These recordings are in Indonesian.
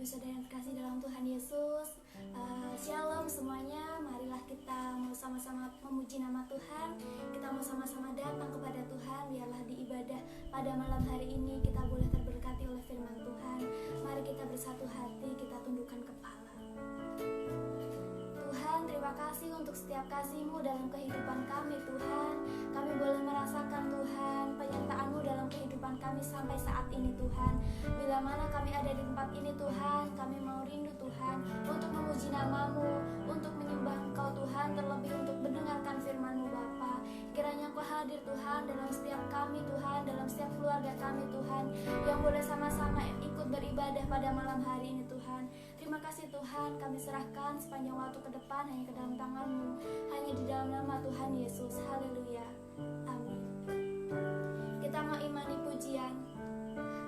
saudara yang terkasih dalam Tuhan Yesus, Shalom semuanya. Marilah kita mau sama-sama memuji nama Tuhan. Kita mau sama-sama datang kepada Tuhan. Biarlah di ibadah pada malam hari ini kita boleh terberkati oleh firman Tuhan. Mari kita bersatu hati, kita tundukkan kepala. Tuhan, terima kasih untuk setiap kasih-Mu dalam kehidupan kami, Tuhan. Kami boleh merasakan, Tuhan, penyertaan-Mu dalam kehidupan kami sampai saat ini, Tuhan. Bila mana kami ada di tempat ini, Tuhan, kami mau rindu, Tuhan, untuk memuji nama-Mu, untuk menyembah Engkau, Tuhan, terlebih untuk mendengarkan firman-Mu, Bapa. Kiranya Engkau hadir, Tuhan, dalam setiap kami, Tuhan, dalam setiap keluarga kami, Tuhan, yang boleh sama-sama ikut beribadah pada malam hari ini, Tuhan. Terima kasih, Tuhan, kami serahkan sepanjang waktu ke depan hanya ke dalam tangan-Mu, hanya di dalam nama Tuhan Yesus. Haleluya. Amin. Kita mau imani pujian.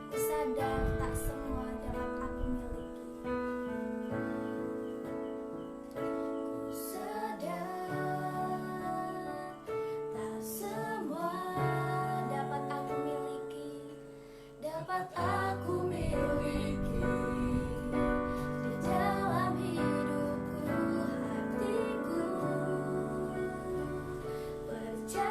Ku sadar tak semua dapat aku miliki. Ku sadar tak semua dapat aku miliki, dapat aku miliki. Di dalam hidupku, hatiku, percaya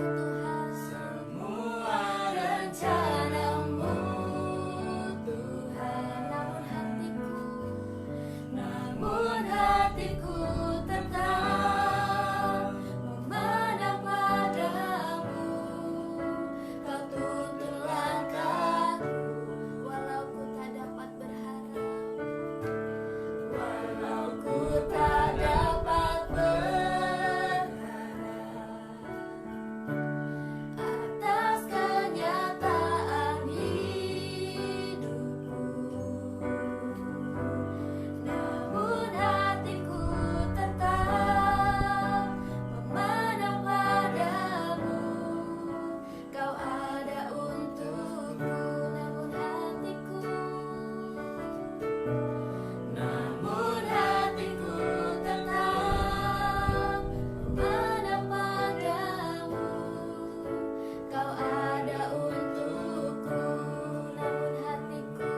Tuhan. Semua rencanamu Tuhan. Namun hatiku tetap memandang padamu. Kau tuntun langkahku Walau ku tak dapat berharap, walau ku tak dapat berharap atas kenyataan hidupku. Namun hatiku tetap memandang padamu. Kau ada untukku. namun hatiku Namun hatiku tetap memandang padamu. Kau ada untukku. namun hatiku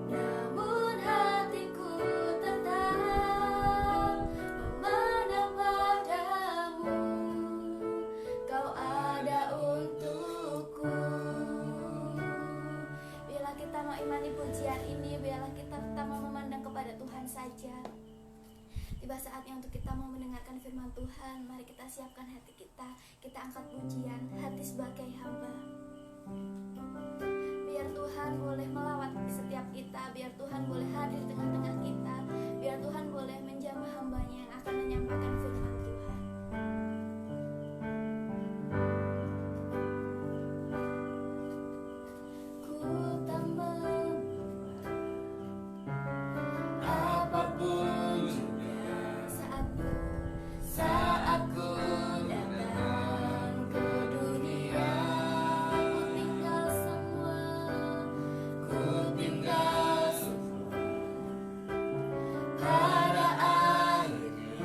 Namun hatiku tetap memandang padamu. Kau ada untukku. Biarlah kita mau imani pujian ini, biarlah kita tetap mau memandang kepada Tuhan saja. Tiba saatnya untuk kita mau mendengarkan firman Tuhan. Mari kita siapkan hati kita. Kita angkat pujian, hati sebagai hamba. Biar Tuhan boleh melawat setiap kita. Biar Tuhan boleh hadir di tengah-tengah kita. Biar Tuhan boleh menjamah hambanya yang akan menyampaikan firman Tuhan. Ku tak membuat apapun juga saat ku datang ke dunia. Ku tinggal semua pada akhirnya.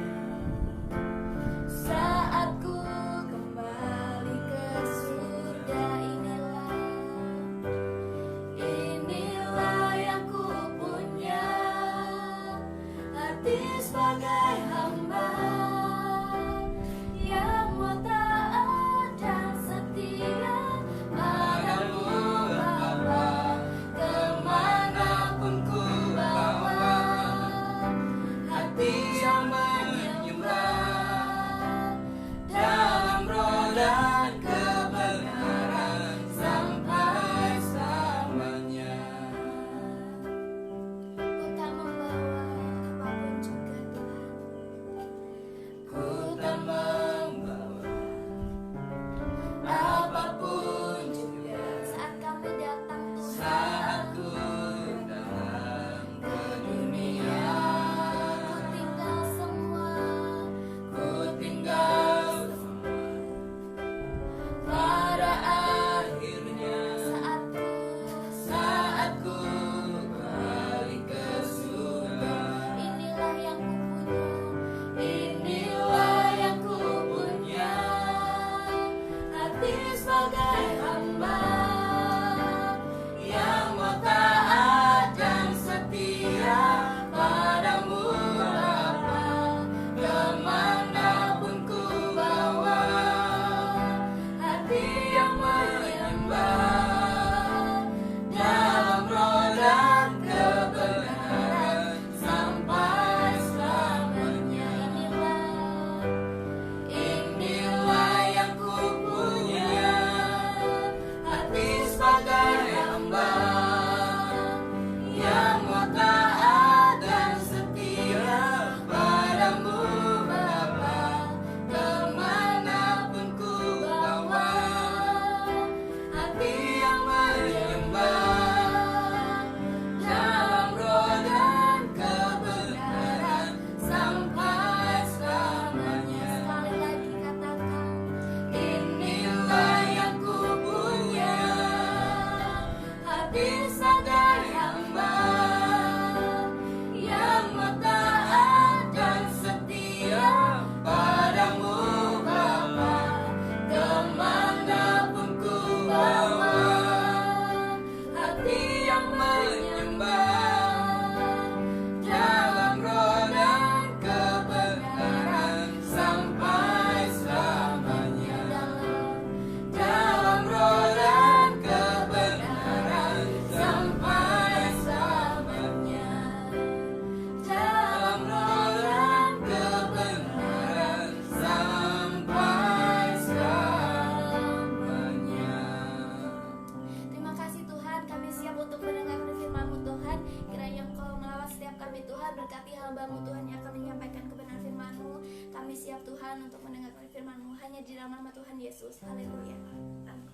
Tuhan untuk mendengarkan firman-Mu. Hanya di dalam nama Tuhan Yesus. Haleluya. Amin.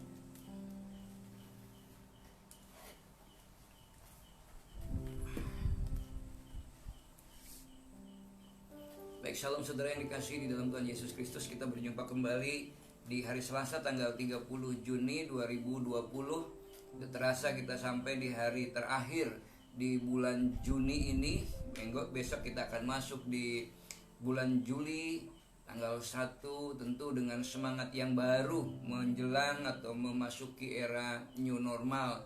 Baik, shalom saudara yang dikasihi di dalam Tuhan Yesus Kristus. Kita berjumpa kembali di hari Selasa tanggal 30 Juni 2020. Sudah terasa kita sampai di hari terakhir di bulan Juni ini. Besok kita akan masuk di bulan Juli tanggal 1, tentu dengan semangat yang baru menjelang atau memasuki era new normal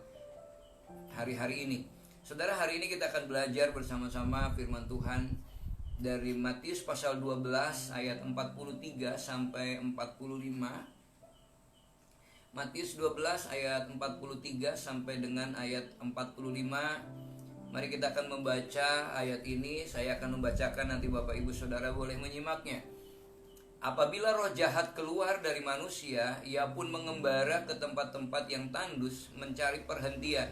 hari-hari ini. Saudara, hari ini kita akan belajar bersama-sama firman Tuhan dari Matius pasal 12 ayat 43 sampai 45. Matius 12 ayat 43 sampai dengan ayat 45. Mari kita akan membaca ayat ini. Saya akan membacakan, nanti Bapak Ibu Saudara boleh menyimaknya. Apabila roh jahat keluar dari manusia, ia pun mengembara ke tempat-tempat yang tandus mencari perhentian,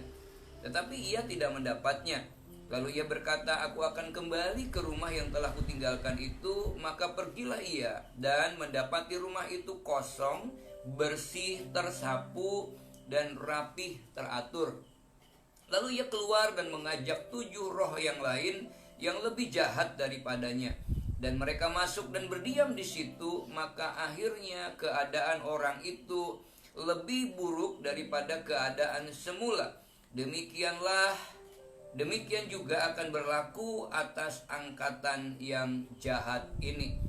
tetapi ia tidak mendapatnya. Lalu ia berkata, aku akan kembali ke rumah yang telah kutinggalkan itu. Maka pergilah ia dan mendapati rumah itu kosong, bersih, tersapu, dan rapih teratur. Lalu ia keluar dan mengajak 7 roh yang lain yang lebih jahat daripadanya. Dan mereka masuk dan berdiam di situ. Maka akhirnya keadaan orang itu lebih buruk daripada keadaan semula. Demikian juga akan berlaku atas angkatan yang jahat ini.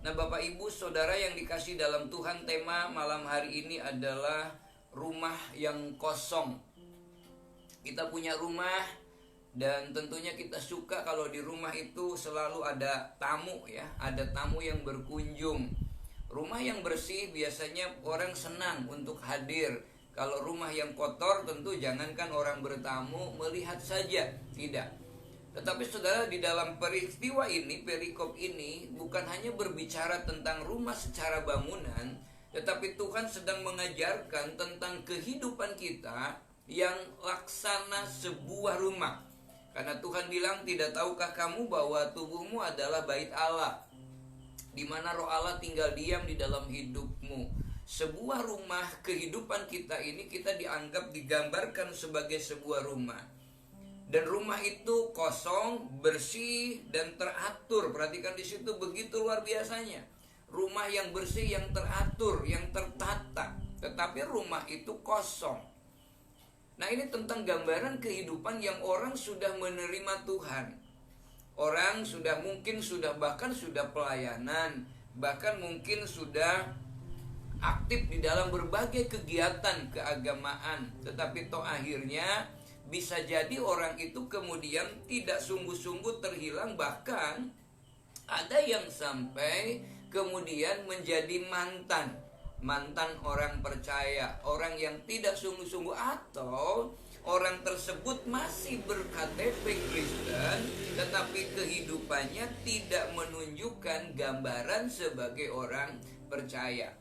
Nah, Bapak Ibu Saudara yang dikasihi dalam Tuhan, tema malam hari ini adalah rumah yang kosong. Kita punya rumah dan tentunya kita suka kalau di rumah itu selalu ada tamu ya, ada tamu yang berkunjung. Rumah yang bersih biasanya orang senang untuk hadir. Kalau rumah yang kotor tentu jangankan orang bertamu, melihat saja tidak. Tetapi saudara, di dalam peristiwa ini, perikop ini bukan hanya berbicara tentang rumah secara bangunan, tetapi Tuhan sedang mengajarkan tentang kehidupan kita yang laksana sebuah rumah. Karena Tuhan bilang, tidak tahukah kamu bahwa tubuhmu adalah bait Allah, di mana roh Allah tinggal diam di dalam hidupmu. Sebuah rumah kehidupan kita ini kita digambarkan sebagai sebuah rumah. Dan rumah itu kosong, bersih, dan teratur. Perhatikan di situ begitu luar biasanya. Rumah yang bersih, yang teratur, yang tertata. Tetapi rumah itu kosong. Nah, ini tentang gambaran kehidupan yang orang sudah menerima Tuhan. Orang bahkan sudah pelayanan, bahkan mungkin sudah aktif di dalam berbagai kegiatan keagamaan, tetapi toh akhirnya bisa jadi orang itu kemudian tidak sungguh-sungguh terhilang. Bahkan ada yang sampai kemudian menjadi mantan orang percaya, orang yang tidak sungguh-sungguh, atau orang tersebut masih ber-KTP Kristen tetapi kehidupannya tidak menunjukkan gambaran sebagai orang percaya.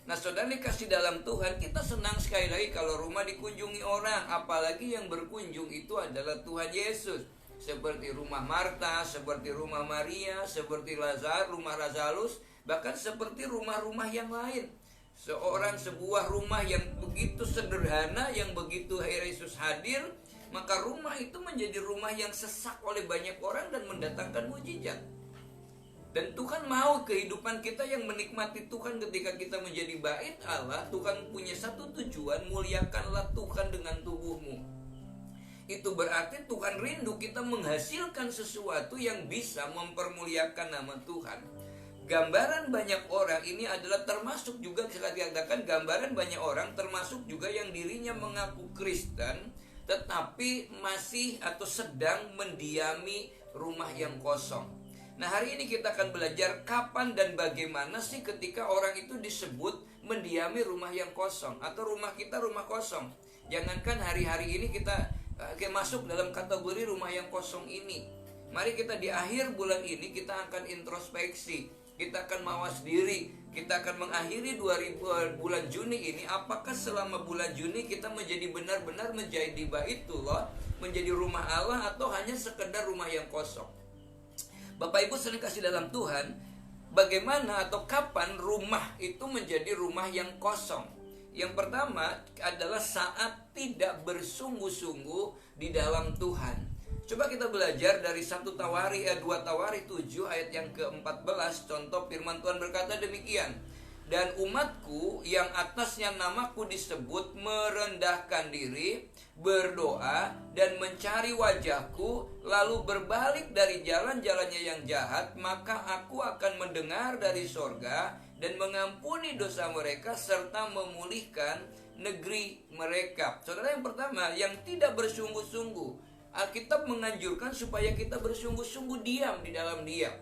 Nah, saudara dikasih dalam Tuhan, kita senang sekali lagi kalau rumah dikunjungi orang, apalagi yang berkunjung itu adalah Tuhan Yesus. Seperti rumah Marta, seperti rumah Maria, seperti rumah Lazarus, bahkan seperti rumah-rumah yang lain. Sebuah rumah yang begitu sederhana, yang begitu Yesus hadir, maka rumah itu menjadi rumah yang sesak oleh banyak orang dan mendatangkan mujizat. Dan Tuhan mau kehidupan kita yang menikmati Tuhan ketika kita menjadi bait Allah. Tuhan punya satu tujuan, muliakanlah Tuhan dengan tubuhmu. Itu berarti Tuhan rindu kita menghasilkan sesuatu yang bisa mempermuliakan nama Tuhan. Gambaran banyak orang ini adalah termasuk juga, saya katakan gambaran banyak orang termasuk juga yang dirinya mengaku Kristen, tetapi masih atau sedang mendiami rumah yang kosong. Nah, hari ini kita akan belajar kapan dan bagaimana sih ketika orang itu disebut mendiami rumah yang kosong, atau rumah kita rumah kosong. Jangankan hari-hari ini kita masuk dalam kategori rumah yang kosong ini. Mari kita di akhir bulan ini kita akan introspeksi, kita akan mawas diri, kita akan mengakhiri bulan Juni ini. Apakah selama bulan Juni kita menjadi benar-benar menjadi baitullah, menjadi rumah Allah, atau hanya sekedar rumah yang kosong? Bapak Ibu sering kasih dalam Tuhan, bagaimana atau kapan rumah itu menjadi rumah yang kosong? Yang pertama adalah saat tidak bersungguh-sungguh di dalam Tuhan. Coba kita belajar dari 2 Tawari 7 ayat yang ke-14. Contoh firman Tuhan berkata demikian. Dan umatku yang atasnya namaku disebut merendahkan diri, berdoa dan mencari wajahku, lalu berbalik dari jalan-jalannya yang jahat, maka aku akan mendengar dari sorga dan mengampuni dosa mereka serta memulihkan negeri mereka. Saudara, yang pertama, yang tidak bersungguh-sungguh. Alkitab menganjurkan supaya kita bersungguh-sungguh diam di dalam Dia.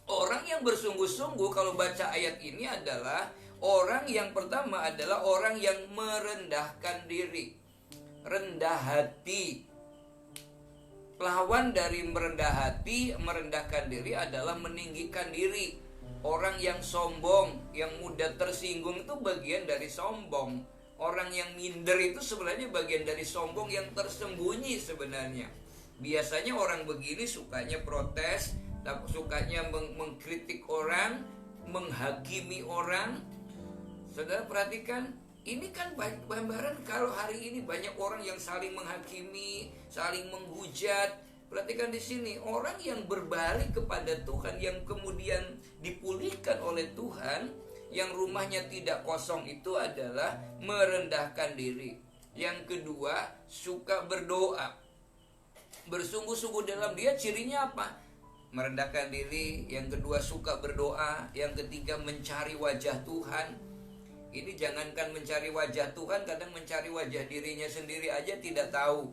Orang yang bersungguh-sungguh, kalau baca ayat ini adalah orang yang pertama adalah orang yang merendahkan diri, rendah hati. Lawan dari merendah hati, merendahkan diri adalah meninggikan diri. Orang yang sombong, yang mudah tersinggung itu bagian dari sombong. Orang yang minder itu sebenarnya bagian dari sombong yang tersembunyi sebenarnya. Biasanya orang begini sukanya protes, sukanya mengkritik orang, menghakimi orang. Saudara perhatikan, ini kan gambaran kalau hari ini banyak orang yang saling menghakimi, saling menghujat. Perhatikan di sini, orang yang berbalik kepada Tuhan, yang kemudian dipulihkan oleh Tuhan, yang rumahnya tidak kosong itu adalah merendahkan diri. Yang kedua, suka berdoa, bersungguh-sungguh dalam Dia. Cirinya apa? Merendahkan diri. Yang kedua, suka berdoa. Yang ketiga, mencari wajah Tuhan. Ini jangankan mencari wajah Tuhan, kadang mencari wajah dirinya sendiri aja tidak tahu.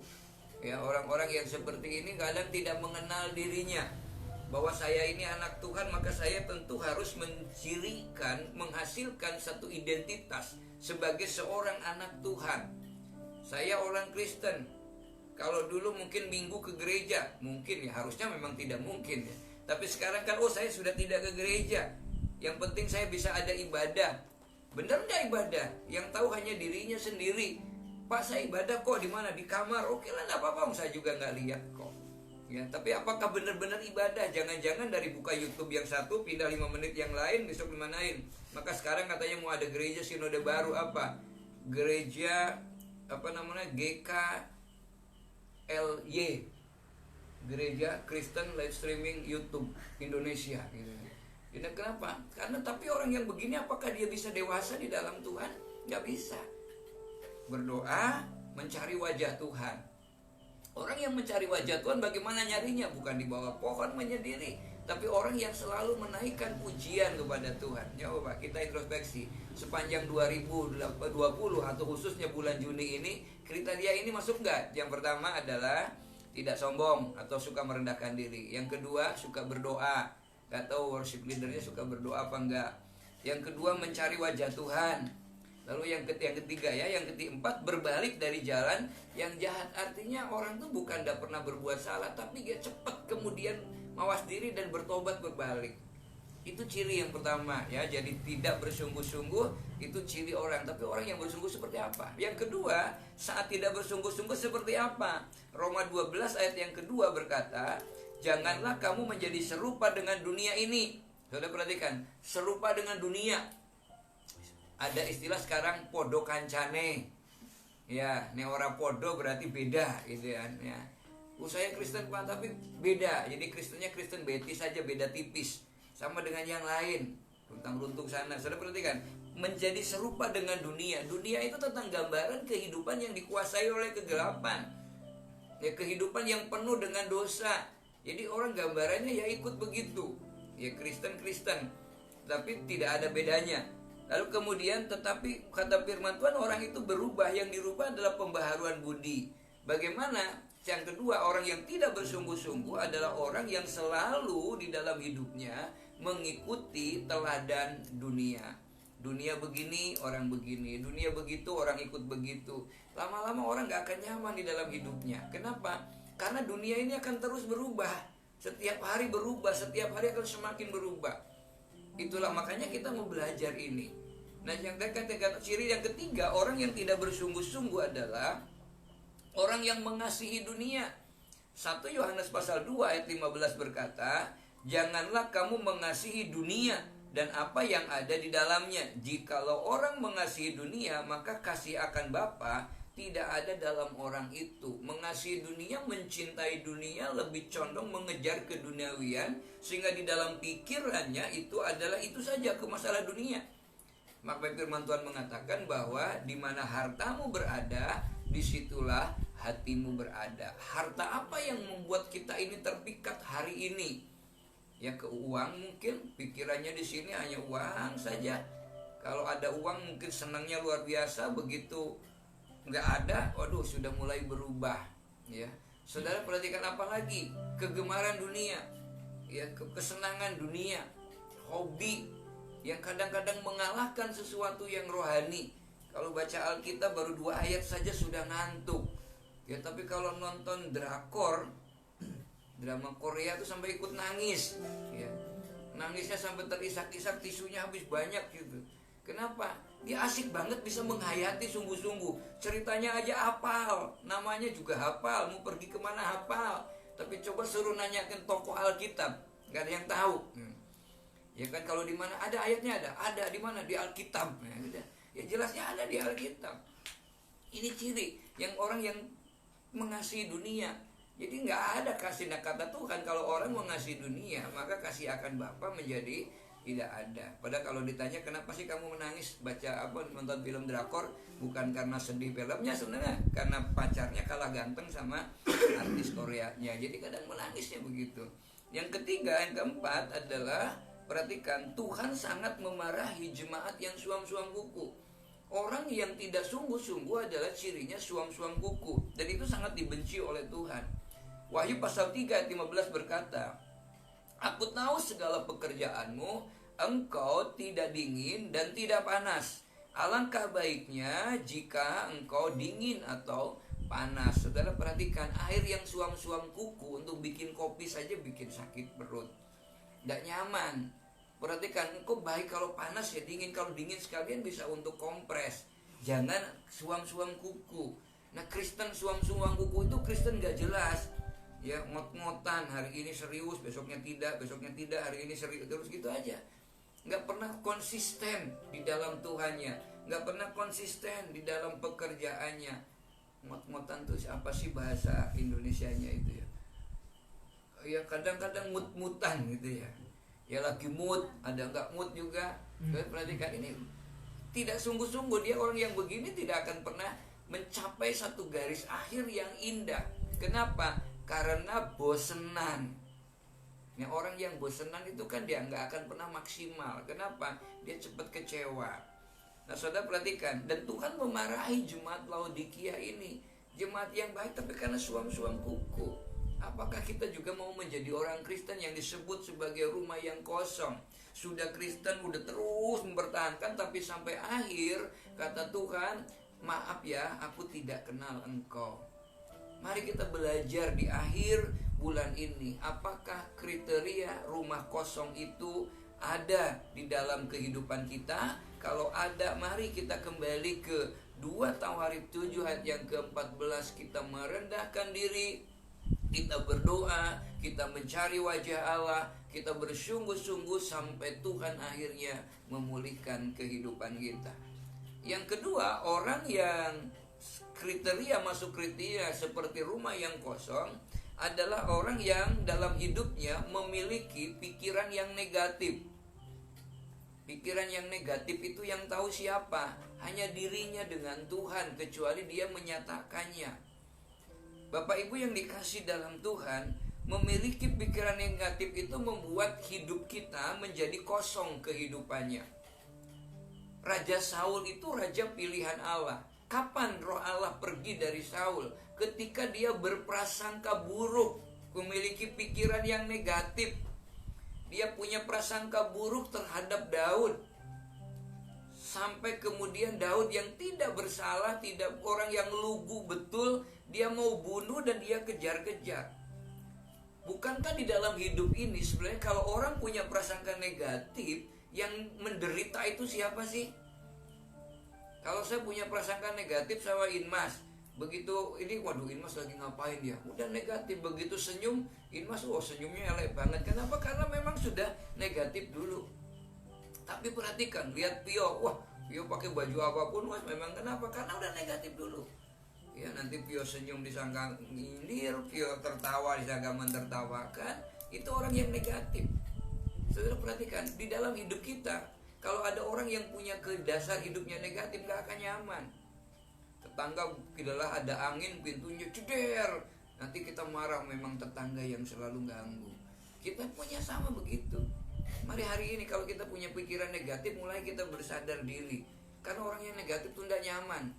Ya, orang-orang yang seperti ini kadang tidak mengenal dirinya, bahwa saya ini anak Tuhan, maka saya tentu harus mencirikan, menghasilkan satu identitas sebagai seorang anak Tuhan. Saya orang Kristen. Kalau dulu mungkin minggu ke gereja, mungkin ya, harusnya memang tidak mungkin ya. Tapi sekarang kan, saya sudah tidak ke gereja. Yang penting saya bisa ada ibadah. Benar nggak ibadah? Yang tahu hanya dirinya sendiri. Pak, saya ibadah kok di mana? Di kamar. Oke lah, nggak apa-apa, saya juga nggak lihat kok. Ya, tapi apakah benar-benar ibadah? Jangan-jangan dari buka YouTube yang satu, pindah 5 menit yang lain, besok dimanain. Maka sekarang katanya mau ada gereja sinode baru apa? Gereja GKLY, Gereja Kristen Live Streaming YouTube Indonesia gitu. Ini kenapa? Karena tapi orang yang begini apakah dia bisa dewasa di dalam Tuhan? Nggak bisa. Berdoa, mencari wajah Tuhan. Orang yang mencari wajah Tuhan bagaimana nyarinya? Bukan di bawah pohon menyendiri, tapi orang yang selalu menaikkan pujian kepada Tuhan. Coba kita introspeksi sepanjang 2020 atau khususnya bulan Juni ini, kriteria ini masuk nggak? Yang pertama adalah tidak sombong atau suka merendahkan diri. Yang kedua, suka berdoa. Gak tahu worship leadernya suka berdoa apa enggak. Yang kedua, mencari wajah Tuhan. Lalu yang ketiga yang keempat, berbalik dari jalan yang jahat. Artinya orang tuh bukan tidak pernah berbuat salah, tapi dia cepat kemudian mawas diri dan bertobat berbalik. Itu ciri yang pertama ya. Jadi tidak bersungguh-sungguh itu ciri orang. Tapi orang yang bersungguh seperti apa? Yang kedua, saat tidak bersungguh-sungguh seperti apa? Roma 12 ayat yang kedua berkata, janganlah kamu menjadi serupa dengan dunia ini. Saudara perhatikan, serupa dengan dunia. Ada istilah sekarang podo kancane. Ya, ini orang podo berarti beda gitu kan ya. Saya Kristen Pak, tapi beda. Jadi Kristennya Kristen betis saja, beda tipis. Sama dengan yang lain. Runtang-runtung sana. Saudara perhatikan, menjadi serupa dengan dunia. Dunia itu tentang gambaran kehidupan yang dikuasai oleh kegelapan. Ya, kehidupan yang penuh dengan dosa. Jadi orang gambarannya ya ikut begitu. Ya Kristen, tapi tidak ada bedanya. Lalu kemudian tetapi kata firman Tuhan, orang itu berubah. Yang dirubah adalah pembaharuan budi. Bagaimana? Yang kedua, orang yang tidak bersungguh-sungguh adalah orang yang selalu di dalam hidupnya mengikuti teladan dunia. Dunia begini, orang begini. Dunia begitu, orang ikut begitu. Lama-lama orang gak akan nyaman di dalam hidupnya. Kenapa? Karena dunia ini akan terus berubah. Setiap hari berubah, setiap hari akan semakin berubah. Itulah makanya kita mau belajar ini. Nah, yang ciri yang ketiga, orang yang tidak bersungguh-sungguh adalah orang yang mengasihi dunia. 1 Yohanes pasal 2 ayat 15 berkata, Janganlah kamu mengasihi dunia dan apa yang ada di dalamnya. Jikalau orang mengasihi dunia, maka kasih akan Bapa tidak ada dalam orang itu. Mengasihi dunia, mencintai dunia, lebih condong mengejar keduniawian, sehingga di dalam pikirannya itu adalah itu saja, ke masalah dunia. Maka firman Tuhan mengatakan bahwa di mana hartamu berada, disitulah hatimu berada. Harta apa yang membuat kita ini terpikat hari ini? Ya, ke uang mungkin, pikirannya di sini hanya uang saja. Kalau ada uang mungkin senangnya luar biasa, begitu nggak ada, waduh sudah mulai berubah. Ya, saudara perhatikan apa lagi? Kegemaran dunia, ya, kesenangan dunia, hobi yang kadang-kadang mengalahkan sesuatu yang rohani. Kalau baca Alkitab baru 2 ayat saja sudah ngantuk. Ya, tapi kalau nonton drakor, drama Korea tuh sampai ikut nangis. Ya, nangisnya sampai terisak-isak, tisunya habis banyak gitu. Kenapa? Dia asik banget, bisa menghayati sungguh-sungguh. Ceritanya aja hafal, namanya juga hafal, mau pergi kemana hafal. Tapi coba suruh nanyakan tokoh Alkitab, gak ada yang tahu. Ya kan, kalau di mana ada ayatnya, ada di mana, di Alkitab. Ya jelasnya ada di Alkitab. Ini ciri yang orang yang mengasihi dunia. Jadi nggak ada kasih. Nah, kata Tuhan, kalau orang mengasihi dunia, maka kasih akan Bapa menjadi tidak ada. Padahal kalau ditanya kenapa sih kamu menangis baca nonton film drakor, bukan karena sedih filmnya sebenarnya, karena pacarnya kalah ganteng sama artis Koreanya. Jadi kadang menangisnya begitu. Yang ketiga, yang keempat adalah perhatikan, Tuhan sangat memarahi jemaat yang suam-suam kuku. Orang yang tidak sungguh-sungguh adalah cirinya suam-suam kuku, dan itu sangat dibenci oleh Tuhan. Wahyu pasal 3 ayat 15 berkata, Aku tahu segala pekerjaanmu, engkau tidak dingin dan tidak panas. Alangkah baiknya jika engkau dingin atau panas. Saudara perhatikan, air yang suam-suam kuku untuk bikin kopi saja bikin sakit perut, tidak nyaman. Perhatikan, engkau baik kalau panas ya dingin, kalau dingin sekalian bisa untuk kompres. Jangan suam-suam kuku. Nah, Kristen suam-suam kuku itu Kristen gak jelas. Ya, ngot-ngotan, hari ini serius, besoknya tidak, hari ini serius, terus gitu aja. Gak pernah konsisten di dalam Tuhannya, gak pernah konsisten di dalam pekerjaannya. Ngot-ngotan tuh apa sih bahasa Indonesianya itu ya? Ya kadang-kadang mut-mutan gitu ya. Ya lagi mood, ada nggak mood juga. Perhatikan ini, tidak sungguh-sungguh. Dia orang yang begini tidak akan pernah mencapai satu garis akhir yang indah. Kenapa? Karena bosenan. Nah, orang yang bosenan itu kan dia nggak akan pernah maksimal. Kenapa? Dia cepat kecewa. Nah, saudara perhatikan, dan Tuhan memarahi jemaat Laodikia ini, jemaat yang baik tapi karena suam-suam kuku. Apakah kita juga mau menjadi orang Kristen yang disebut sebagai rumah yang kosong? Sudah Kristen, udah terus mempertahankan, tapi sampai akhir kata Tuhan, maaf ya, aku tidak kenal engkau. Mari kita belajar di akhir bulan ini, apakah kriteria rumah kosong itu ada di dalam kehidupan kita? Kalau ada, mari kita kembali ke 2 Tawarikh 7 ayat yang ke-14. Kita merendahkan diri, kita berdoa, kita mencari wajah Allah, kita bersungguh-sungguh sampai Tuhan akhirnya memulihkan kehidupan kita. Yang kedua, orang yang masuk kriteria seperti rumah yang kosong adalah orang yang dalam hidupnya memiliki pikiran yang negatif. Pikiran yang negatif itu yang tahu siapa? Hanya dirinya dengan Tuhan, kecuali dia menyatakannya. Bapak Ibu yang dikasih dalam Tuhan, memiliki pikiran negatif itu membuat hidup kita menjadi kosong kehidupannya. Raja Saul itu raja pilihan Allah. Kapan roh Allah pergi dari Saul? Ketika dia berprasangka buruk, memiliki pikiran yang negatif. Dia punya prasangka buruk terhadap Daud. Sampai kemudian Daud yang tidak bersalah, tidak orang yang lugu betul, dia mau bunuh dan dia kejar-kejar. Bukankah di dalam hidup ini sebenarnya kalau orang punya prasangka negatif, yang menderita itu siapa sih? Kalau saya punya prasangka negatif sama Inmas, Begitu ini, waduh Inmas lagi ngapain dia, udah negatif. Begitu senyum, Inmas, senyumnya elek banget. Kenapa? Karena memang sudah negatif dulu. Tapi perhatikan, lihat Pio, Pio pakai baju apapun, memang kenapa? Karena udah negatif dulu. Ya, nanti Pio senyum disangka nyindir, Pio tertawa disangka mentertawakan. Itu orang yang negatif. Saudara perhatikan, di dalam hidup kita, kalau ada orang yang punya dasar hidupnya negatif, gak akan nyaman. Tetangga tidaklah ada angin, pintunya ceder, nanti kita marah, memang tetangga yang selalu ganggu. Kita punya sama begitu. Mari hari ini kalau kita punya pikiran negatif, mulai kita bersadar diri. Karena orang yang negatif itu tidak nyaman.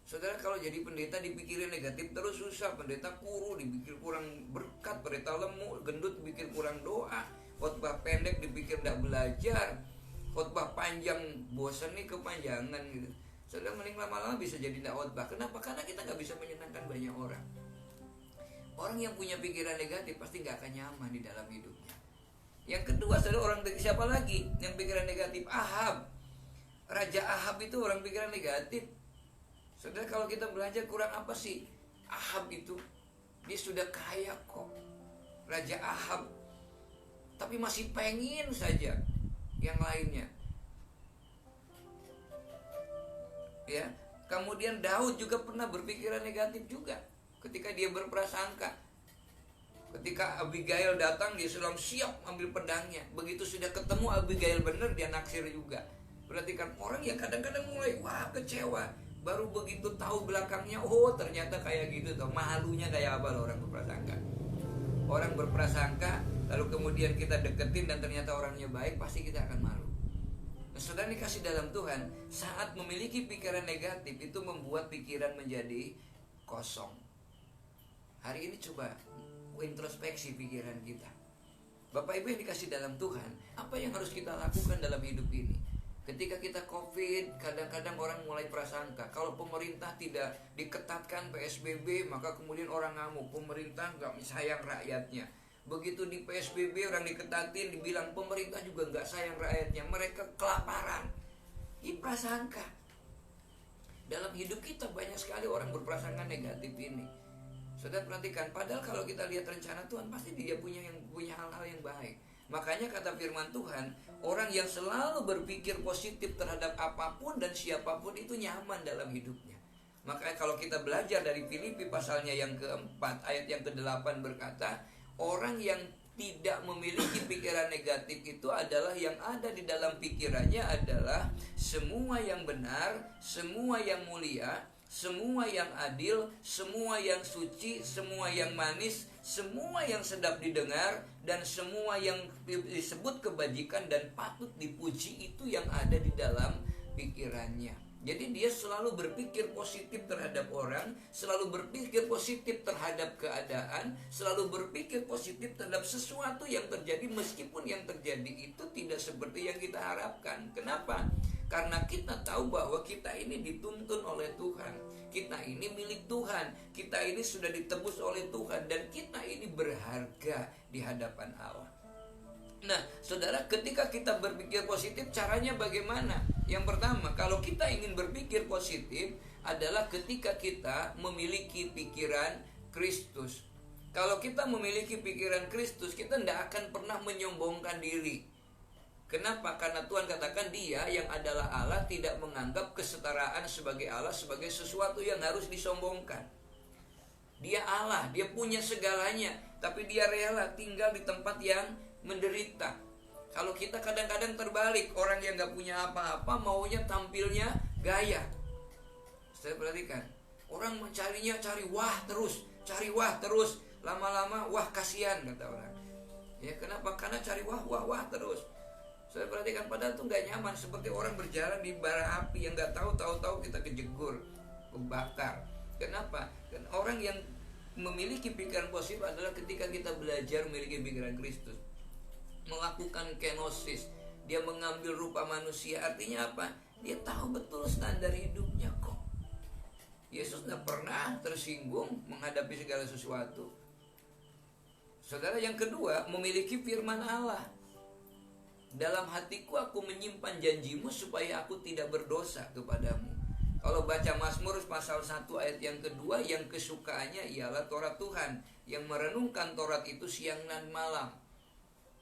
Saudara, kalau jadi pendeta dipikirin negatif terus susah. Pendeta kuru, dipikir kurang berkat. Pendeta lemuk, gendut, dipikir kurang doa. Khotbah pendek dipikir tidak belajar. Khotbah panjang, bosan nih kepanjangan gitu. Saudara, mending lama-lama bisa jadi tidak khotbah. Kenapa? Karena kita nggak bisa menyenangkan banyak orang. Orang yang punya pikiran negatif pasti nggak akan nyaman di dalam hidupnya. Yang kedua, saudara, orang siapa lagi yang pikiran negatif? Ahab. Raja Ahab itu orang pikiran negatif. Saudara, kalau kita belajar kurang apa sih Ahab itu? Dia sudah kaya kok, Raja Ahab, tapi masih pengen saja yang lainnya. Ya, kemudian Daud juga pernah berpikiran negatif juga ketika dia berprasangka. Ketika Abigail datang, dia sudah siap ambil pedangnya. Begitu sudah ketemu Abigail benar, dia naksir juga. Perhatikan orang yang kadang-kadang mulai kecewa, baru begitu tahu belakangnya, ternyata kayak gitu tuh. Malunya kayak apa orang berprasangka. Orang berprasangka lalu kemudian kita deketin dan ternyata orangnya baik, pasti kita akan malu. Nah, saudara dikasih dalam Tuhan, saat memiliki pikiran negatif itu membuat pikiran menjadi kosong. Hari ini coba introspeksi pikiran kita. Bapak Ibu yang dikasih dalam Tuhan, apa yang harus kita lakukan dalam hidup ini? Ketika kita COVID, kadang-kadang orang mulai prasangka, kalau pemerintah tidak diketatkan PSBB, maka kemudian orang ngamuk, pemerintah gak sayang rakyatnya. Begitu di PSBB orang diketatin, dibilang pemerintah juga gak sayang rakyatnya, mereka kelaparan. Ini prasangka. Dalam hidup kita banyak sekali orang berprasangka negatif ini. Saudara perhatikan, padahal kalau kita lihat rencana Tuhan, pasti dia punya hal-hal yang baik. Makanya kata firman Tuhan, orang yang selalu berpikir positif terhadap apapun dan siapapun itu nyaman dalam hidupnya. Makanya kalau kita belajar dari Filipi pasalnya yang keempat, ayat yang ke-8 berkata, orang yang tidak memiliki pikiran negatif itu adalah yang ada di dalam pikirannya adalah semua yang benar, semua yang mulia, semua yang adil, semua yang suci, semua yang manis, semua yang sedap didengar, dan semua yang disebut kebajikan dan patut dipuji, itu yang ada di dalam pikirannya. Jadi dia selalu berpikir positif terhadap orang, selalu berpikir positif terhadap keadaan, selalu berpikir positif terhadap sesuatu yang terjadi, meskipun yang terjadi itu tidak seperti yang kita harapkan. Kenapa? Karena kita tahu bahwa kita ini dituntun oleh Tuhan, kita ini milik Tuhan, kita ini sudah ditebus oleh Tuhan, dan kita ini berharga di hadapan Allah. Nah, saudara, ketika kita berpikir positif, caranya bagaimana? Yang pertama, kalau kita ingin berpikir positif adalah ketika kita memiliki pikiran Kristus. Kalau kita memiliki pikiran Kristus, kita tidak akan pernah menyombongkan diri. Kenapa? Karena Tuhan katakan Dia yang adalah Allah tidak menganggap kesetaraan sebagai Allah sebagai sesuatu yang harus disombongkan. Dia Allah, Dia punya segalanya, tapi Dia rela tinggal di tempat yang menderita. Kalau kita kadang-kadang terbalik, orang yang gak punya apa-apa maunya tampilnya gaya. Saya perhatikan, orang mencarinya cari wah terus, lama-lama wah kasihan kata orang. Ya kenapa? Karena cari wah terus. Saya perhatikan, padahal itu gak nyaman, seperti orang berjalan di bara api yang gak tahu kita kejegur, kebakar. Kenapa? Dan orang yang memiliki pikiran positif adalah ketika kita belajar memiliki pikiran Kristus, melakukan kenosis, dia mengambil rupa manusia. Artinya apa? Dia tahu betul standar hidupnya kok. Yesus tidak pernah tersinggung menghadapi segala sesuatu. Saudara, yang kedua, memiliki firman Allah. Dalam hatiku aku menyimpan janjimu supaya aku tidak berdosa kepadamu. Kalau baca Mazmur pasal 1 ayat yang kedua, yang kesukaannya ialah Taurat Tuhan, yang merenungkan Taurat itu siang dan malam.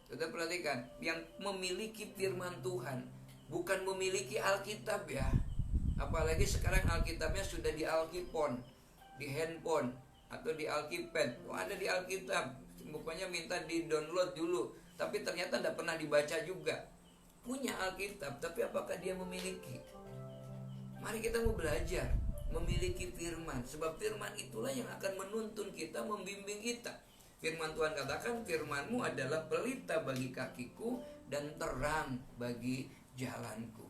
Sudah perhatikan, yang memiliki firman Tuhan, bukan memiliki Alkitab ya. Apalagi sekarang Alkitabnya sudah di Alkipon, di handphone, atau di Alkipad. Ada di Alkitab, pokoknya minta di-download dulu. Tapi ternyata tidak pernah dibaca juga. Punya Alkitab, tapi apakah dia memiliki? Mari kita mau belajar memiliki firman. Sebab firman itulah yang akan menuntun kita, membimbing kita. Firman Tuhan katakan, firman-Mu adalah pelita bagi kakiku dan terang bagi jalanku.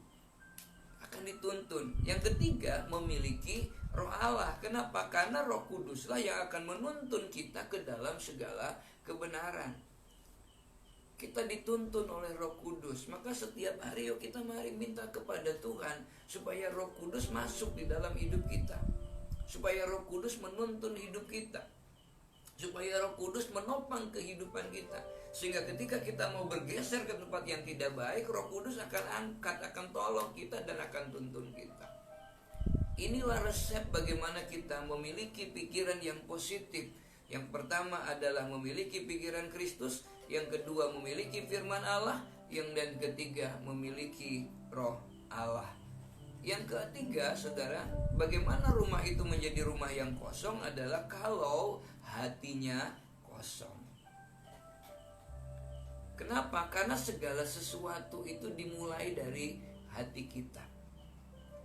Akan dituntun. Yang ketiga, memiliki Roh Allah. Kenapa? Karena Roh Kuduslah yang akan menuntun kita ke dalam segala kebenaran. Kita dituntun oleh Roh Kudus. Maka setiap hari yuk kita mari minta kepada Tuhan supaya Roh Kudus masuk di dalam hidup kita, supaya Roh Kudus menuntun hidup kita, supaya Roh Kudus menopang kehidupan kita. Sehingga ketika kita mau bergeser ke tempat yang tidak baik, Roh Kudus akan angkat, akan tolong kita dan akan tuntun kita. Inilah resep bagaimana kita memiliki pikiran yang positif. Yang pertama adalah memiliki pikiran Kristus, yang kedua memiliki firman Allah, yang dan ketiga memiliki Roh Allah. Yang ketiga, saudara, bagaimana rumah itu menjadi rumah yang kosong adalah kalau hatinya kosong. Kenapa? Karena segala sesuatu itu dimulai dari hati kita.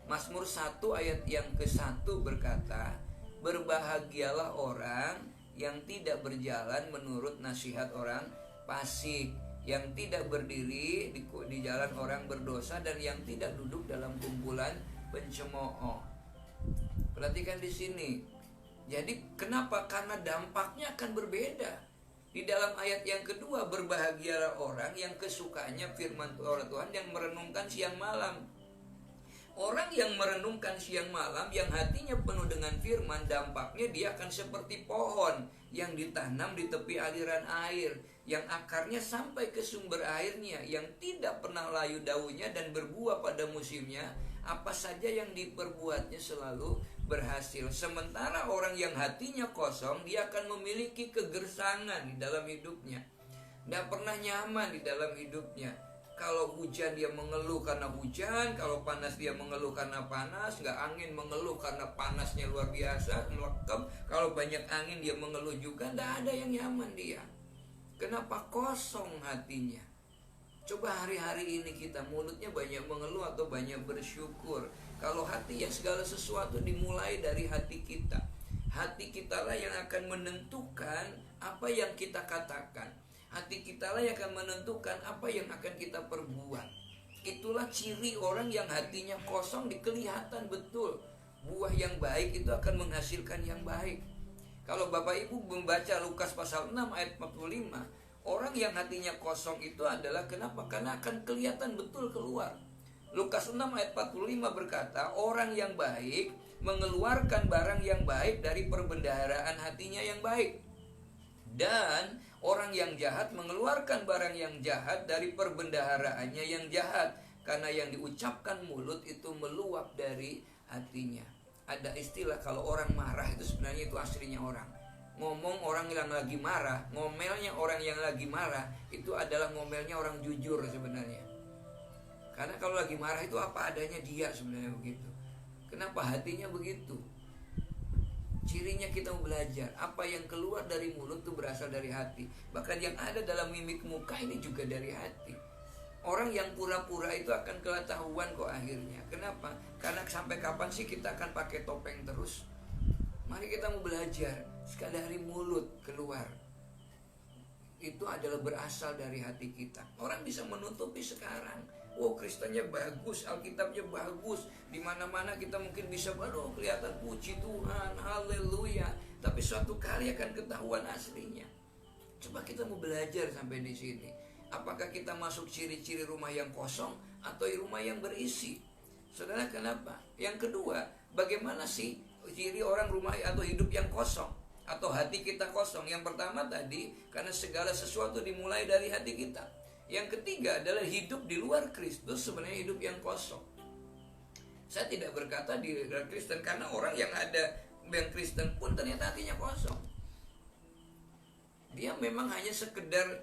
Mazmur 1 ayat yang ke-1 berkata, berbahagialah orang yang tidak berjalan menurut nasihat orang fasik, yang tidak berdiri di jalan orang berdosa, dan yang tidak duduk dalam kumpulan pencemooh. Perhatikan di sini. Jadi kenapa? Karena dampaknya akan berbeda. Di dalam ayat yang kedua, berbahagialah orang yang kesukaannya firman Tuhan yang merenungkan siang malam. Orang yang merenungkan siang malam, yang hatinya penuh dengan firman, dampaknya dia akan seperti pohon yang ditanam di tepi aliran air, yang akarnya sampai ke sumber airnya, yang tidak pernah layu daunnya dan berbuah pada musimnya. Apa saja yang diperbuatnya selalu berhasil. Sementara orang yang hatinya kosong, dia akan memiliki kegersangan di dalam hidupnya, tidak pernah nyaman di dalam hidupnya. Kalau hujan dia mengeluh karena hujan, kalau panas dia mengeluh karena panas, nggak angin mengeluh karena panasnya luar biasa, melekem. Kalau banyak angin dia mengeluh juga, nggak ada yang nyaman dia. Kenapa? Kosong hatinya. Coba hari-hari ini kita mulutnya banyak mengeluh atau banyak bersyukur. Kalau hati ya segala sesuatu dimulai dari hati kita. Hati kita lah yang akan menentukan apa yang kita katakan. Hati kita lah yang akan menentukan apa yang akan kita perbuat. Itulah ciri orang yang hatinya kosong, dikelihatan betul. Buah yang baik itu akan menghasilkan yang baik. Kalau Bapak Ibu membaca Lukas pasal 6 ayat 45, orang yang hatinya kosong itu adalah kenapa? Karena akan kelihatan betul keluar. Lukas 6 ayat 45 berkata, orang yang baik mengeluarkan barang yang baik dari perbendaharaan hatinya yang baik. Dan orang yang jahat mengeluarkan barang yang jahat dari perbendaharaannya yang jahat. Karena yang diucapkan mulut itu meluap dari hatinya. Ada istilah kalau orang marah itu sebenarnya itu aslinya orang. Ngomong orang yang lagi marah, ngomelnya orang yang lagi marah, itu adalah ngomelnya orang jujur sebenarnya. Karena kalau lagi marah itu apa adanya dia sebenarnya begitu. Kenapa hatinya begitu? Cirinya kita belajar, apa yang keluar dari mulut itu berasal dari hati. Bahkan yang ada dalam mimik muka ini juga dari hati. Orang yang pura-pura itu akan ketahuan kok akhirnya. Kenapa? Karena sampai kapan sih kita akan pakai topeng terus? Mari kita mau belajar. Sekali dari mulut keluar, itu adalah berasal dari hati kita. Orang bisa menutupi sekarang. Wow, Kristennya bagus, Alkitabnya bagus. Di mana-mana kita mungkin bisa baru kelihatan puji Tuhan, haleluya. Tapi suatu kali akan ketahuan aslinya. Coba kita mau belajar sampai di sini. Apakah kita masuk ciri-ciri rumah yang kosong atau rumah yang berisi? Saudara, kenapa? Yang kedua, bagaimana sih ciri orang rumah atau hidup yang kosong? Atau hati kita kosong? Yang pertama tadi, karena segala sesuatu dimulai dari hati kita. Yang ketiga adalah hidup di luar Kristus sebenarnya hidup yang kosong. Saya tidak berkata dia Kristen, karena orang yang ada yang Kristen pun ternyata hatinya kosong. Dia memang hanya sekedar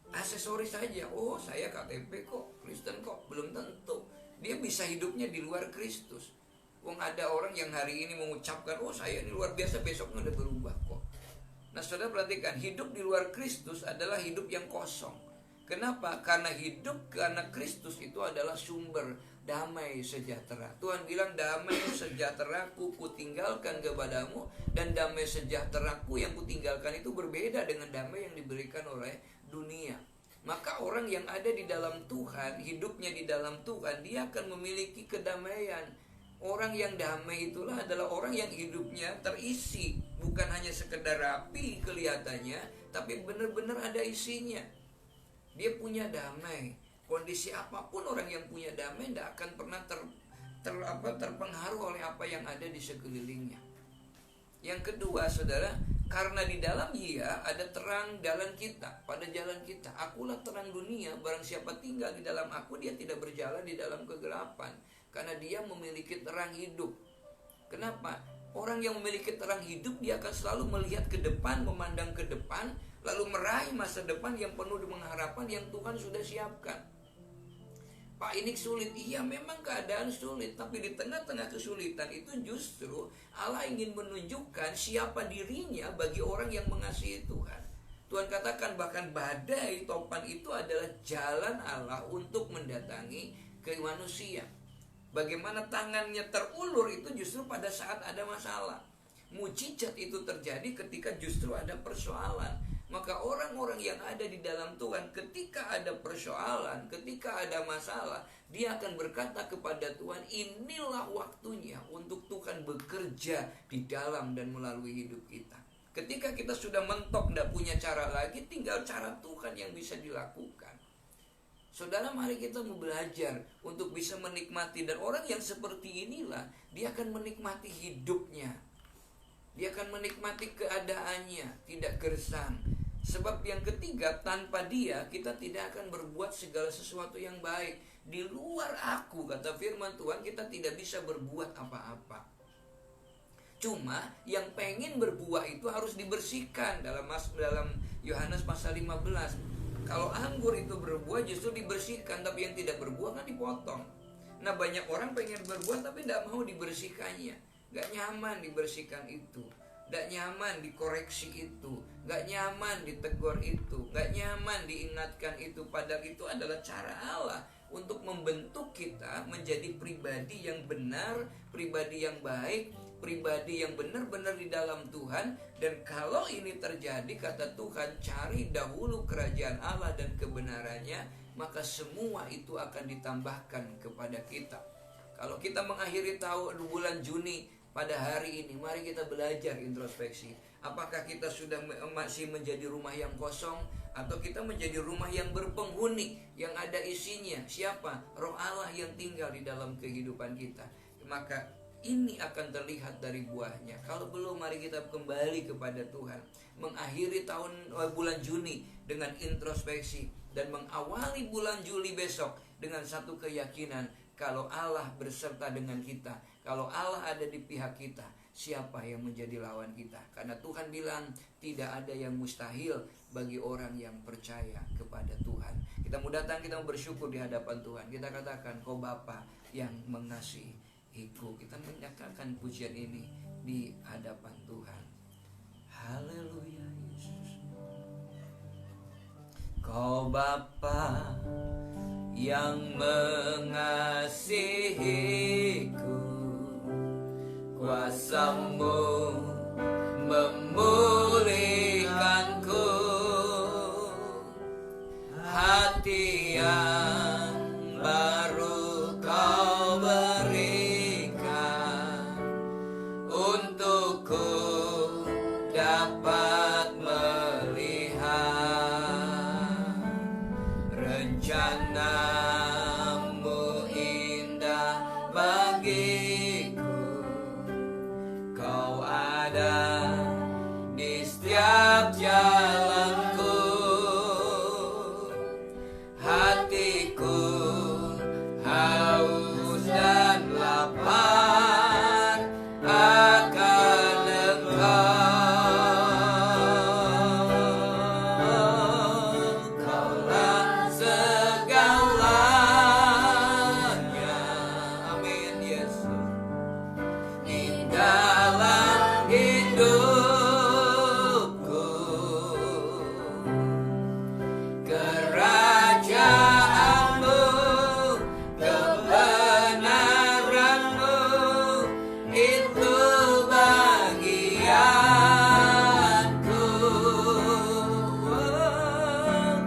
aksesoris saja. Oh, saya KTP kok, Kristen kok. Belum tentu dia bisa hidupnya di luar Kristus. Wong ada orang yang hari ini mengucapkan, oh saya ini luar biasa, besoknya udah berubah kok. Nah, saudara perhatikan, hidup di luar Kristus adalah hidup yang kosong. Kenapa? Karena hidup karena Kristus itu adalah sumber damai sejahtera. Tuhan bilang, damai sejahteraku kutinggalkan kepadamu, dan damai sejahteraku yang kutinggalkan itu berbeda dengan damai yang diberikan oleh dunia. Maka orang yang ada di dalam Tuhan, hidupnya di dalam Tuhan, dia akan memiliki kedamaian. Orang yang damai itulah adalah orang yang hidupnya terisi, bukan hanya sekedar rapi kelihatannya, tapi benar-benar ada isinya. Dia punya damai. Kondisi apapun orang yang punya damai tidak akan pernah terpengaruh oleh apa yang ada di sekelilingnya. Yang kedua, saudara, karena di dalam Dia ada terang jalan kita, pada jalan kita. Akulah terang dunia, barang siapa tinggal di dalam aku, dia tidak berjalan di dalam kegelapan, karena dia memiliki terang hidup. Kenapa? Orang yang memiliki terang hidup, dia akan selalu melihat ke depan, memandang ke depan, lalu meraih masa depan yang penuh dengan harapan yang Tuhan sudah siapkan. Pak, ini sulit. Iya, memang keadaan sulit, tapi di tengah-tengah kesulitan itu justru Allah ingin menunjukkan siapa dirinya bagi orang yang mengasihi Tuhan. Tuhan katakan bahkan badai topan itu adalah jalan Allah untuk mendatangi ke manusia. Bagaimana tangannya terulur itu justru pada saat ada masalah. Mujizat itu terjadi ketika justru ada persoalan. Maka orang-orang yang ada di dalam Tuhan, ketika ada persoalan, ketika ada masalah, dia akan berkata kepada Tuhan, inilah waktunya untuk Tuhan bekerja di dalam dan melalui hidup kita. Ketika kita sudah mentok, tidak punya cara lagi, tinggal cara Tuhan yang bisa dilakukan. Saudara, mari kita mau belajar untuk bisa menikmati. Dan orang yang seperti inilah, dia akan menikmati hidupnya. Dia akan menikmati keadaannya, tidak gersang. Sebab yang ketiga, tanpa Dia kita tidak akan berbuat segala sesuatu yang baik. Di luar aku, kata firman Tuhan, kita tidak bisa berbuat apa-apa. Cuma yang pengen berbuah itu harus dibersihkan. Dalam Yohanes pasal 15, kalau anggur itu berbuah justru dibersihkan, tapi yang tidak berbuah kan dipotong. Nah, banyak orang pengen berbuah tapi tidak mau dibersihkannya. Gak nyaman dibersihkan itu, gak nyaman dikoreksi itu, gak nyaman ditegur itu, gak nyaman diingatkan itu. Padahal itu adalah cara Allah untuk membentuk kita menjadi pribadi yang benar, pribadi yang baik, pribadi yang benar-benar di dalam Tuhan. Dan kalau ini terjadi, kata Tuhan, cari dahulu kerajaan Allah dan kebenarannya, maka semua itu akan ditambahkan kepada kita. Kalau kita mengakhiri tahun bulan Juni pada hari ini, mari kita belajar introspeksi. Apakah kita sudah masih menjadi rumah yang kosong, atau kita menjadi rumah yang berpenghuni, yang ada isinya? Siapa? Roh Allah yang tinggal di dalam kehidupan kita. Maka ini akan terlihat dari buahnya. Kalau belum, mari kita kembali kepada Tuhan, mengakhiri bulan Juni dengan introspeksi, dan mengawali bulan Juli besok dengan satu keyakinan, kalau Allah berserta dengan kita, kalau Allah ada di pihak kita, siapa yang menjadi lawan kita? Karena Tuhan bilang tidak ada yang mustahil bagi orang yang percaya kepada Tuhan. Kita mau datang, kita mau bersyukur di hadapan Tuhan. Kita katakan, Kau Bapa yang mengasihiku. Kita menyatakan pujian ini di hadapan Tuhan. Haleluya Yesus. Kau Bapa yang mengasihiku, kuasa-Mu memulihkanku, hati yang baru Kau berikan, untukku dapat melihat rencana-Mu indah. Di dalam hidupku, kerajaanmu, kebenaranmu, itu bagianku.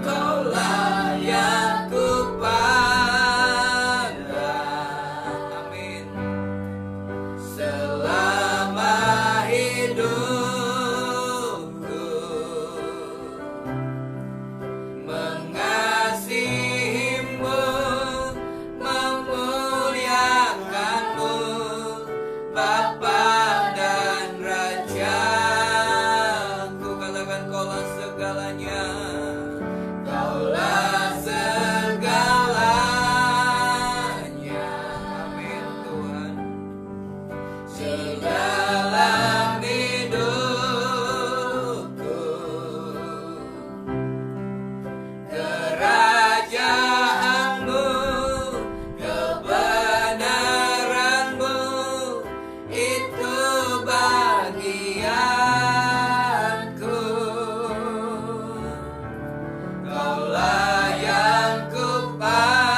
Kaulah yang kupandang. Amin. Selama hidupku, mengasihimu, memuliakanmu, Bapa dan Rajaku. Katakan kaulah segalanya. Kaulah segalanya. Amin Tuhan. Di dalam hidupku, kerajaanmu, kebenaranmu, itu bagianku. Kaulah yang kupandang.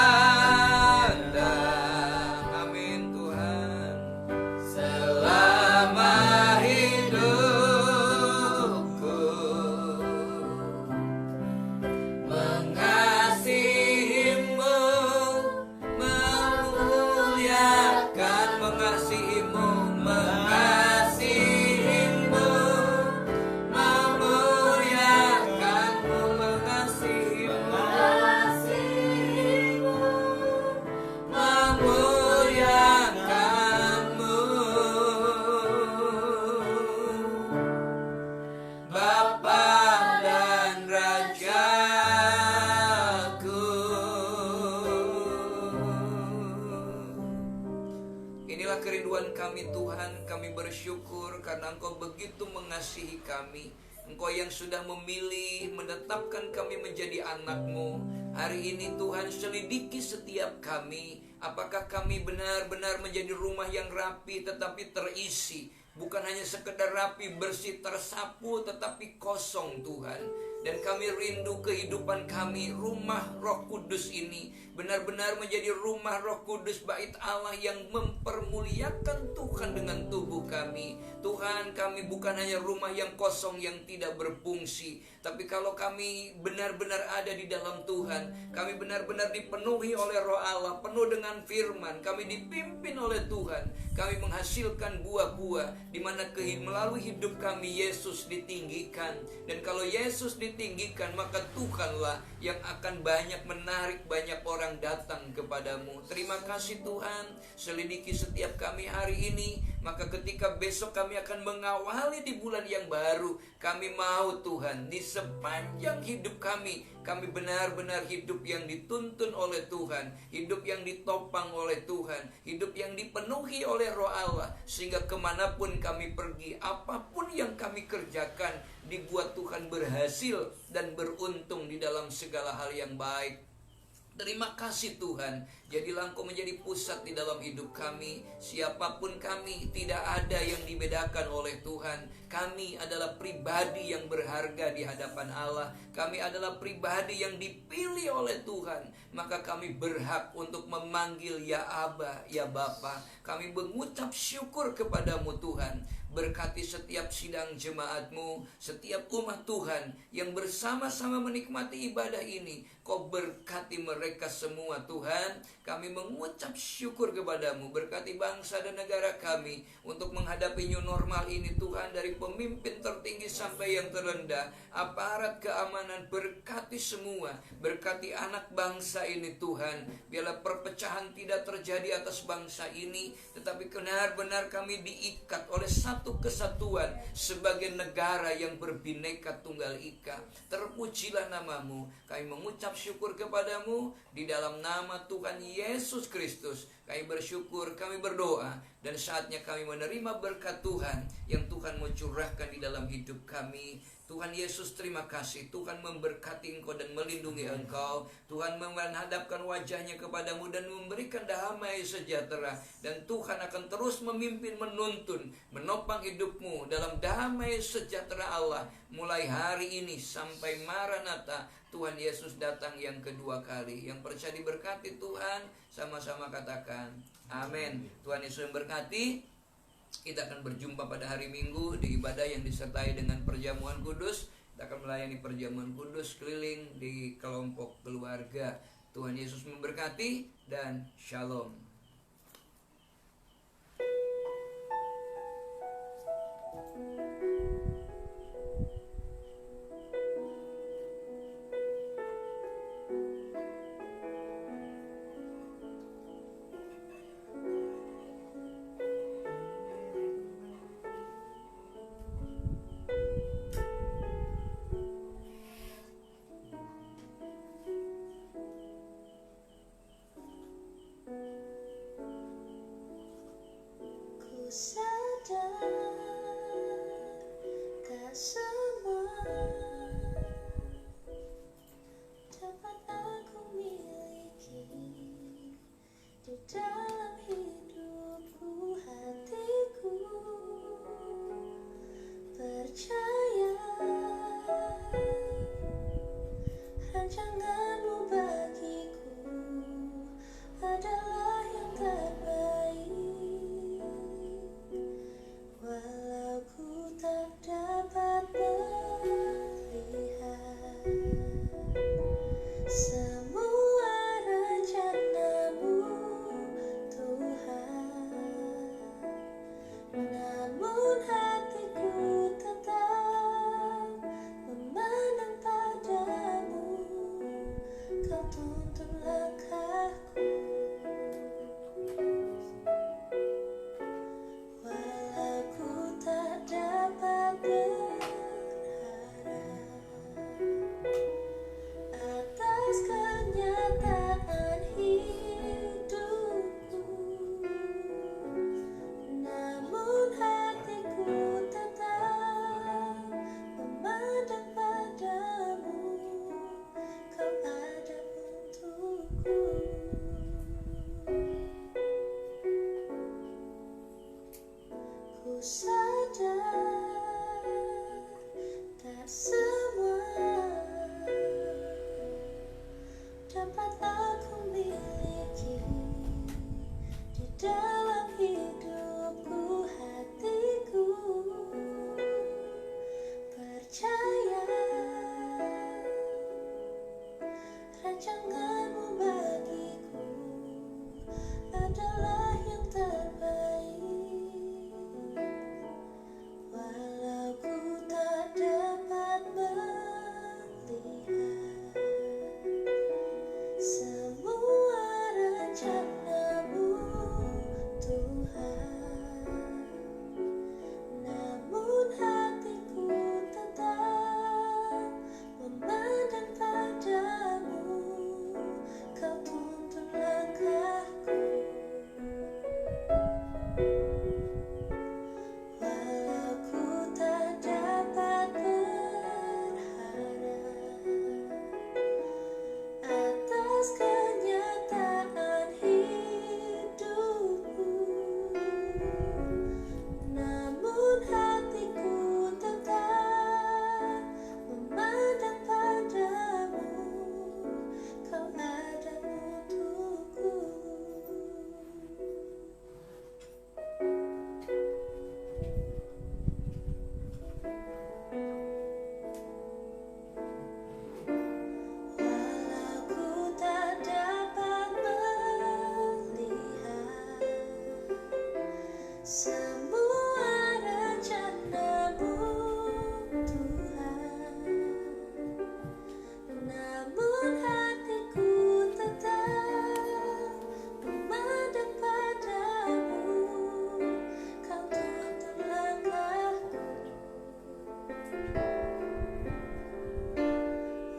Amin Tuhan. Selama hidupku, mengasihimu, memuliakan, mengasihimu, mengasihimu, memuliakanmu, mengasihimu, memuliakanmu, Bapa dan Rajaku. Inilah kerinduan kami Tuhan. Kami bersyukur karena Engkau begitu mengasihi kami. Engkau yang sudah memilih, menetapkan kami menjadi anak-Mu. Hari ini Tuhan, selidiki setiap kami. Apakah kami benar-benar menjadi rumah yang rapi tetapi terisi, bukan hanya sekedar rapi, bersih, tersapu, tetapi kosong Tuhan. Dan kami rindu kehidupan kami, rumah Roh Kudus ini benar-benar menjadi rumah Roh Kudus, bait Allah yang mempermuliakan Tuhan dengan tubuh kami. Tuhan, kami bukan hanya rumah yang kosong yang tidak berfungsi, tapi kalau kami benar-benar ada di dalam Tuhan, kami benar-benar dipenuhi oleh Roh Allah, penuh dengan firman, kami dipimpin oleh Tuhan, kami menghasilkan buah-buah, di mana melalui hidup kami Yesus ditinggikan. Dan kalau Yesus ditinggikan, maka Tuhanlah yang akan banyak menarik banyak orang datang kepadamu. Terima kasih Tuhan, selidiki setiap kami hari ini. Maka ketika besok kami akan mengawali di bulan yang baru, kami mau Tuhan, di sepanjang hidup kami benar-benar hidup yang dituntun oleh Tuhan, hidup yang ditopang oleh Tuhan, hidup yang dipenuhi oleh Roh Allah, sehingga kemanapun kami pergi, apapun yang kami kerjakan, dibuat Tuhan berhasil dan beruntung di dalam segala hal yang baik. Terima kasih Tuhan, jadilah Engkau menjadi pusat di dalam hidup kami. Siapapun kami, tidak ada yang dibedakan oleh Tuhan. Kami adalah pribadi yang berharga di hadapan Allah. Kami adalah pribadi yang dipilih oleh Tuhan. Maka kami berhak untuk memanggil ya Aba, ya Bapa. Kami mengucap syukur kepadamu Tuhan. Berkati setiap sidang jemaat-Mu, setiap umat Tuhan yang bersama-sama menikmati ibadah ini. Kau berkati mereka semua Tuhan. Kami mengucap syukur kepadamu. Berkati bangsa dan negara kami untuk menghadapi new normal ini Tuhan. Dari pemimpin tertinggi sampai yang terendah, aparat keamanan, berkati semua. Berkati anak bangsa ini Tuhan. Biarlah perpecahan tidak terjadi atas bangsa ini, tetapi benar-benar kami diikat oleh satu kesatuan sebagai negara yang berbineka tunggal ika. Terpujilah namamu. Kami mengucap syukur kepadamu di dalam nama Tuhan Yesus Kristus. kami bersyukur, kami berdoa, dan saatnya kami menerima berkat Tuhan yang Tuhan mau curahkan di dalam hidup kami. Tuhan Yesus, terima kasih. Tuhan memberkati Engkau dan melindungi Engkau. Tuhan menghadapkan wajahnya kepadamu dan memberikan damai sejahtera. Dan Tuhan akan terus memimpin, menuntun, menopang hidupmu dalam damai sejahtera Allah. Mulai hari ini sampai Maranatha, Tuhan Yesus datang yang kedua kali. Yang percaya diberkati Tuhan, sama-sama katakan amin. Tuhan Yesus memberkati. Kita akan berjumpa pada hari Minggu di ibadah yang disertai dengan perjamuan kudus. Kita akan melayani perjamuan kudus keliling di kelompok keluarga. Tuhan Yesus memberkati dan shalom. Ku sadar tak semua dapat aku miliki di dalam hidupku, hatiku percaya rancanganmu bagiku adalah yang terbaik. Walau ku tak dapat melihat semua rencanamu, Tuhan, namun hatiku tetap memandang padamu. Kau tuntun langkahku. Walau ku tak dapat berharap atas kenyataan hidupku, namun hatiku tetap memandang padamu. Kau ada untukku. Ku sadar tak semua dapat aku miliki di dalam hidupku, hatiku percaya rancanganmu bagiku adalah yang terbaik. Walau ku tak dapat melihat semua rencanamu, Tuhan, namun hatiku tetap memandang padamu. Kau tuntun langkahku. Walau ku tak dapat berharap atas kenyataan hidupku, namun hatiku tetap memandang padamu. Kau ada untukku. Walau ku tak dapat melihat semua rencanamu, Tuhan, namun hatiku tetap memandang padamu. Kau tuntun langkahku.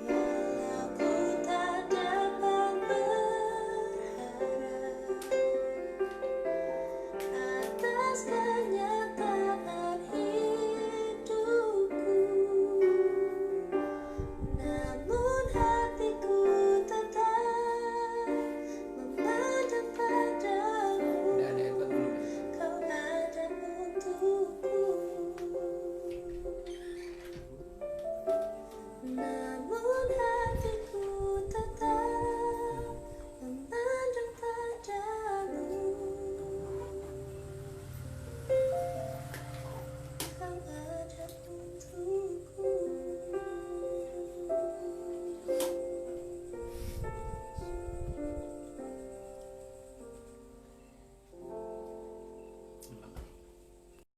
Walau ku tak dapat berharap lepaskan